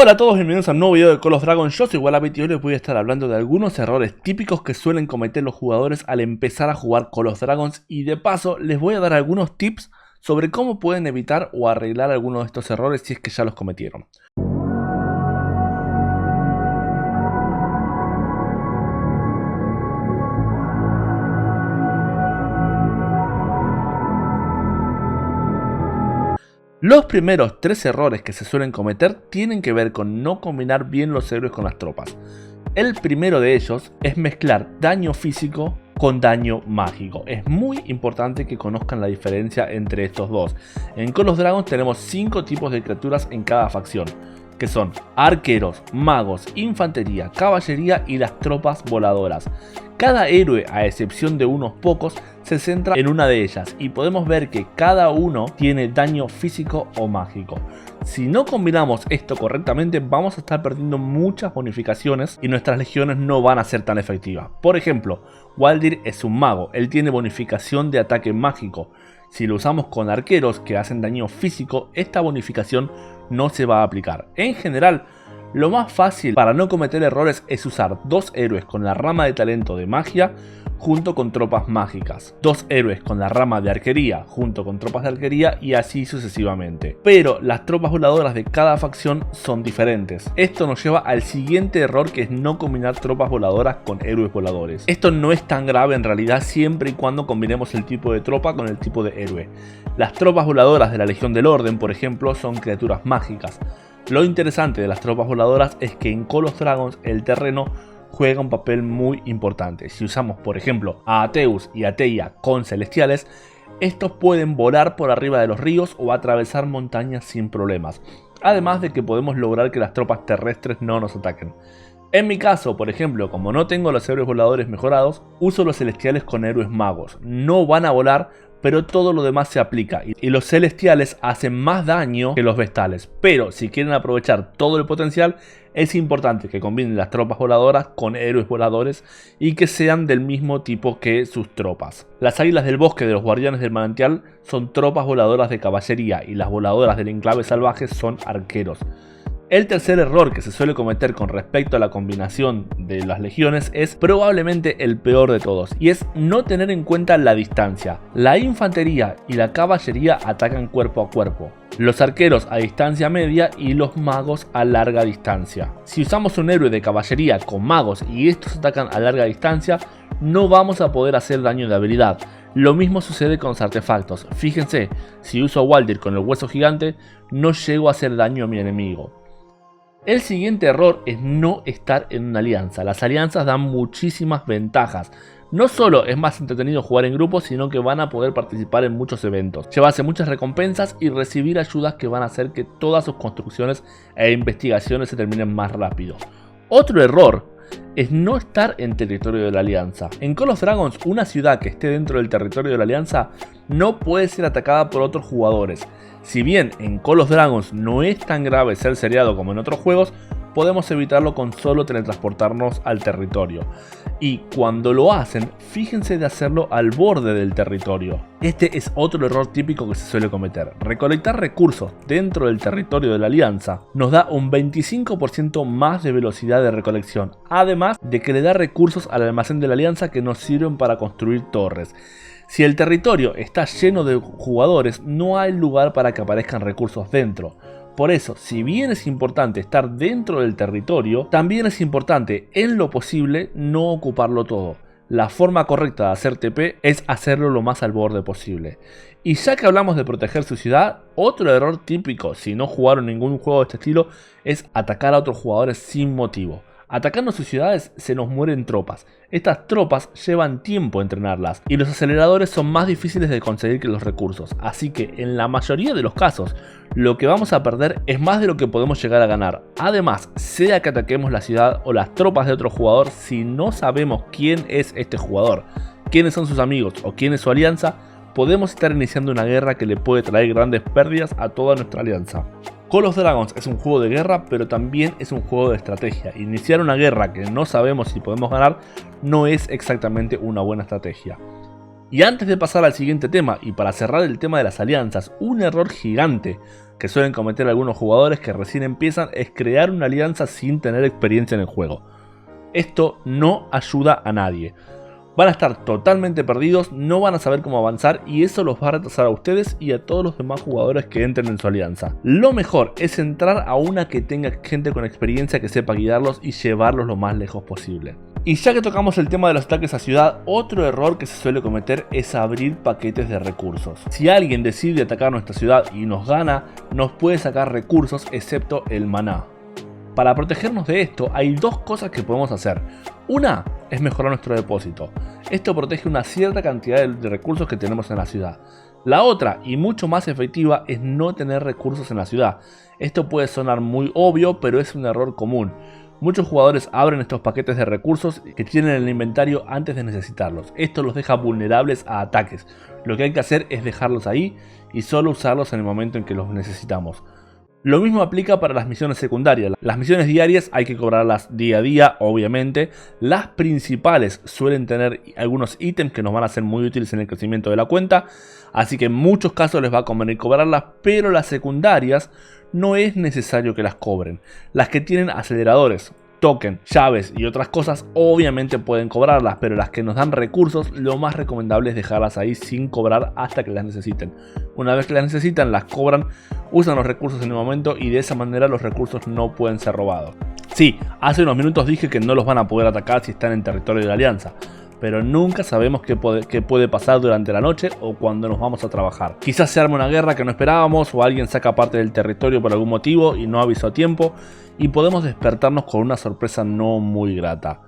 Hola a todos, bienvenidos a un nuevo video de Call of Dragons. Yo soy Wallabit y hoy les voy a estar hablando de algunos errores típicos que suelen cometer los jugadores al empezar a jugar Call of Dragons, y de paso les voy a dar algunos tips sobre cómo pueden evitar o arreglar algunos de estos errores si es que ya los cometieron. Los primeros 3 errores que se suelen cometer tienen que ver con no combinar bien los héroes con las tropas. El primero de ellos es mezclar daño físico con daño mágico. Es muy importante que conozcan la diferencia entre estos dos. En Call of Dragons tenemos 5 tipos de criaturas en cada facción, que son arqueros, magos, infantería, caballería y las tropas voladoras. Cada héroe, a excepción de unos pocos, se centra en una de ellas y podemos ver que cada uno tiene daño físico o mágico. Si no combinamos esto correctamente, vamos a estar perdiendo muchas bonificaciones y nuestras legiones no van a ser tan efectivas. Por ejemplo, Waldir es un mago, él tiene bonificación de ataque mágico. Si lo usamos con arqueros que hacen daño físico, esta bonificación no se va a aplicar. En general, lo más fácil para no cometer errores es usar 2 héroes con la rama de talento de magia junto con tropas mágicas, 2 héroes con la rama de arquería junto con tropas de arquería y así sucesivamente. Pero las tropas voladoras de cada facción son diferentes. Esto nos lleva al siguiente error, que es no combinar tropas voladoras con héroes voladores. Esto no es tan grave en realidad siempre y cuando combinemos el tipo de tropa con el tipo de héroe. Las tropas voladoras de la Legión del Orden, por ejemplo, son criaturas mágicas. Lo interesante de las tropas voladoras es que en Call of Dragons el terreno juega un papel muy importante. Si usamos por ejemplo a Ateus y a Teia con celestiales, estos pueden volar por arriba de los ríos o atravesar montañas sin problemas. Además de que podemos lograr que las tropas terrestres no nos ataquen. En mi caso, por ejemplo, como no tengo los héroes voladores mejorados, uso los celestiales con héroes magos. No van a volar, pero todo lo demás se aplica, y los celestiales hacen más daño que los vestales. Pero si quieren aprovechar todo el potencial, es importante que combinen las tropas voladoras con héroes voladores y que sean del mismo tipo que sus tropas. Las águilas del bosque de los guardianes del manantial son tropas voladoras de caballería y las voladoras del enclave salvaje son arqueros. El tercer error que se suele cometer con respecto a la combinación de las legiones es probablemente el peor de todos, y es no tener en cuenta la distancia. La infantería y la caballería atacan cuerpo a cuerpo, los arqueros a distancia media y los magos a larga distancia. Si usamos un héroe de caballería con magos y estos atacan a larga distancia, no vamos a poder hacer daño de habilidad. Lo mismo sucede con los artefactos. Fíjense, si uso a Waldir con el hueso gigante, no llego a hacer daño a mi enemigo. El siguiente error es no estar en una alianza. Las alianzas dan muchísimas ventajas. No solo es más entretenido jugar en grupo, sino que van a poder participar en muchos eventos, llevarse muchas recompensas y recibir ayudas que van a hacer que todas sus construcciones e investigaciones se terminen más rápido. Otro error es no estar en territorio de la alianza. En Call of Dragons, una ciudad que esté dentro del territorio de la alianza no puede ser atacada por otros jugadores. Si bien en Call of Dragons no es tan grave ser seriado como en otros juegos, podemos evitarlo con solo teletransportarnos al territorio. Y cuando lo hacen, fíjense de hacerlo al borde del territorio. Este es otro error típico que se suele cometer. Recolectar recursos dentro del territorio de la alianza nos da un 25% más de velocidad de recolección, además de que le da recursos al almacén de la alianza que nos sirven para construir torres. Si el territorio está lleno de jugadores, no hay lugar para que aparezcan recursos dentro. Por eso, si bien es importante estar dentro del territorio, también es importante, en lo posible, no ocuparlo todo. La forma correcta de hacer TP es hacerlo lo más al borde posible. Y ya que hablamos de proteger su ciudad, otro error típico, si no jugaron ningún juego de este estilo, es atacar a otros jugadores sin motivo. Atacando sus ciudades se nos mueren tropas. Estas tropas llevan tiempo entrenarlas y los aceleradores son más difíciles de conseguir que los recursos. Así que en la mayoría de los casos lo que vamos a perder es más de lo que podemos llegar a ganar. Además, sea que ataquemos la ciudad o las tropas de otro jugador, si no sabemos quién es este jugador, quiénes son sus amigos o quién es su alianza, podemos estar iniciando una guerra que le puede traer grandes pérdidas a toda nuestra alianza. Call of Dragons es un juego de guerra, pero también es un juego de estrategia. Iniciar una guerra que no sabemos si podemos ganar no es exactamente una buena estrategia. Y antes de pasar al siguiente tema, y para cerrar el tema de las alianzas, un error gigante que suelen cometer algunos jugadores que recién empiezan es crear una alianza sin tener experiencia en el juego. Esto no ayuda a nadie. Van a estar totalmente perdidos, no van a saber cómo avanzar y eso los va a retrasar a ustedes y a todos los demás jugadores que entren en su alianza. Lo mejor es entrar a una que tenga gente con experiencia que sepa guiarlos y llevarlos lo más lejos posible. Y ya que tocamos el tema de los ataques a ciudad, otro error que se suele cometer es abrir paquetes de recursos. Si alguien decide atacar nuestra ciudad y nos gana, nos puede sacar recursos excepto el maná. Para protegernos de esto hay dos cosas que podemos hacer. Una es mejorar nuestro depósito. Esto protege una cierta cantidad de recursos que tenemos en la ciudad. La otra, y mucho más efectiva, es no tener recursos en la ciudad. Esto puede sonar muy obvio, pero es un error común. Muchos jugadores abren estos paquetes de recursos que tienen en el inventario antes de necesitarlos. Esto los deja vulnerables a ataques. Lo que hay que hacer es dejarlos ahí y solo usarlos en el momento en que los necesitamos. Lo mismo aplica para las misiones secundarias. Las misiones diarias hay que cobrarlas día a día, obviamente. Las principales suelen tener algunos ítems que nos van a ser muy útiles en el crecimiento de la cuenta, así que en muchos casos les va a convenir cobrarlas, pero las secundarias no es necesario que las cobren. Las que tienen aceleradores, token, llaves y otras cosas obviamente pueden cobrarlas, pero las que nos dan recursos lo más recomendable es dejarlas ahí sin cobrar hasta que las necesiten. Una vez que las necesitan las cobran, usan los recursos en el momento y de esa manera los recursos no pueden ser robados. Sí, hace unos minutos dije que no los van a poder atacar si están en territorio de la alianza, pero nunca sabemos qué puede pasar durante la noche o cuando nos vamos a trabajar. Quizás se arme una guerra que no esperábamos o alguien saca parte del territorio por algún motivo y no avisó a tiempo y podemos despertarnos con una sorpresa no muy grata.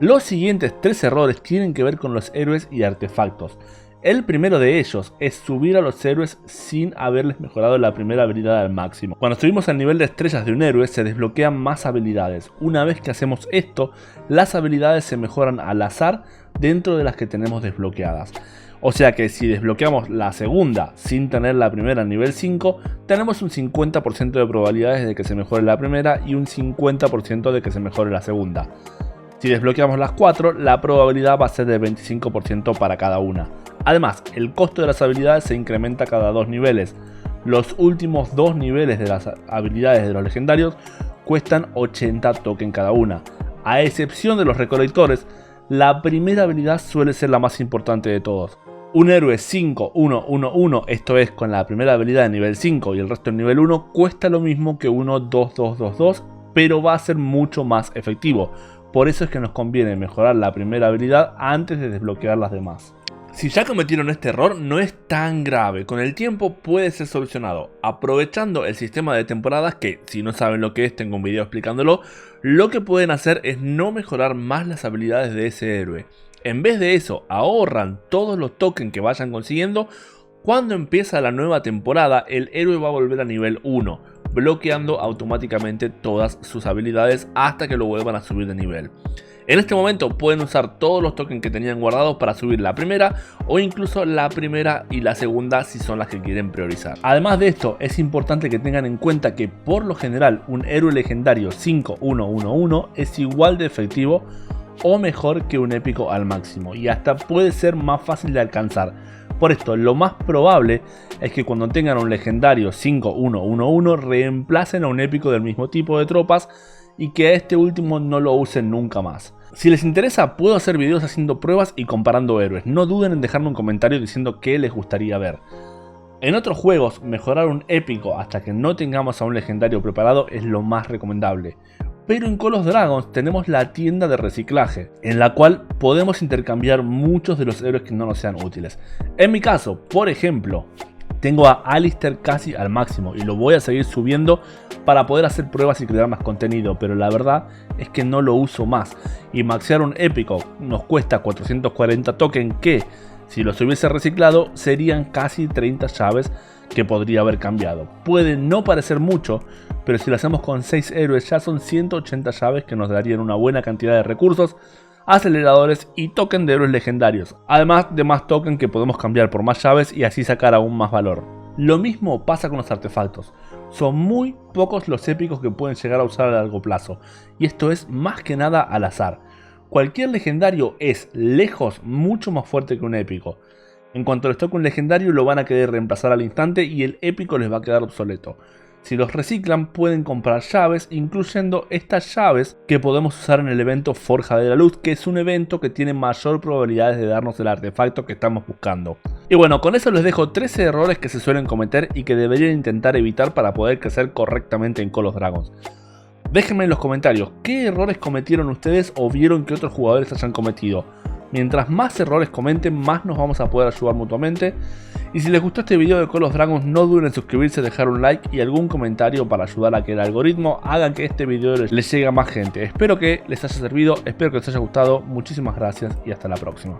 Los siguientes 3 errores tienen que ver con los héroes y artefactos. El primero de ellos es subir a los héroes sin haberles mejorado la primera habilidad al máximo. Cuando subimos al nivel de estrellas de un héroe se desbloquean más habilidades. Una vez que hacemos esto, las habilidades se mejoran al azar dentro de las que tenemos desbloqueadas. O sea que si desbloqueamos la segunda sin tener la primera en nivel 5, tenemos un 50% de probabilidades de que se mejore la primera y un 50% de que se mejore la segunda. Si desbloqueamos las 4, la probabilidad va a ser del 25% para cada una. Además, el costo de las habilidades se incrementa cada 2 niveles. Los últimos 2 niveles de las habilidades de los legendarios cuestan 80 tokens cada una. A excepción de los recolectores, la primera habilidad suele ser la más importante de todos. Un héroe 5-1-1-1, esto es con la primera habilidad de nivel 5 y el resto en nivel 1, cuesta lo mismo que uno 2-2-2-2, pero va a ser mucho más efectivo. Por eso es que nos conviene mejorar la primera habilidad antes de desbloquear las demás. Si ya cometieron este error, no es tan grave, con el tiempo puede ser solucionado. Aprovechando el sistema de temporadas, que si no saben lo que es, tengo un video explicándolo, lo que pueden hacer es no mejorar más las habilidades de ese héroe. En vez de eso, ahorran todos los tokens que vayan consiguiendo. Cuando empieza la nueva temporada, el héroe va a volver a nivel 1, bloqueando automáticamente todas sus habilidades hasta que lo vuelvan a subir de nivel. En este momento pueden usar todos los tokens que tenían guardados para subir la primera o incluso la primera y la segunda si son las que quieren priorizar. Además de esto, es importante que tengan en cuenta que por lo general un héroe legendario 5-1-1-1 es igual de efectivo o mejor que un épico al máximo y hasta puede ser más fácil de alcanzar. Por esto, lo más probable es que cuando tengan un legendario 5-1-1-1 reemplacen a un épico del mismo tipo de tropas y que a este último no lo usen nunca más. Si les interesa, puedo hacer videos haciendo pruebas y comparando héroes. No duden en dejarme un comentario diciendo qué les gustaría ver. En otros juegos, mejorar un épico hasta que no tengamos a un legendario preparado es lo más recomendable. Pero en Call of Dragons tenemos la tienda de reciclaje, en la cual podemos intercambiar muchos de los héroes que no nos sean útiles. En mi caso, por ejemplo, tengo a Alistair casi al máximo y lo voy a seguir subiendo para poder hacer pruebas y crear más contenido, pero la verdad es que no lo uso más y maxear un épico nos cuesta 440 tokens que, si los hubiese reciclado, serían casi 30 llaves que podría haber cambiado. Puede no parecer mucho, pero si lo hacemos con 6 héroes ya son 180 llaves que nos darían una buena cantidad de recursos, aceleradores y token de héroes legendarios, además de más token que podemos cambiar por más llaves y así sacar aún más valor. Lo mismo pasa con los artefactos. Son muy pocos los épicos que pueden llegar a usar a largo plazo, y esto es más que nada al azar. Cualquier legendario es lejos mucho más fuerte que un épico. En cuanto les toque un legendario lo van a querer reemplazar al instante y el épico les va a quedar obsoleto. Si los reciclan pueden comprar llaves, incluyendo estas llaves que podemos usar en el evento Forja de la Luz, que es un evento que tiene mayor probabilidades de darnos el artefacto que estamos buscando. Y bueno, con eso les dejo 13 errores que se suelen cometer y que deberían intentar evitar para poder crecer correctamente en Call of Dragons. Déjenme en los comentarios qué errores cometieron ustedes o vieron que otros jugadores hayan cometido. Mientras más errores comenten, más nos vamos a poder ayudar mutuamente. Y si les gustó este video de Call of Dragons, no duden en suscribirse, dejar un like y algún comentario para ayudar a que el algoritmo haga que este video les llegue a más gente. Espero que les haya servido, espero que les haya gustado, muchísimas gracias y hasta la próxima.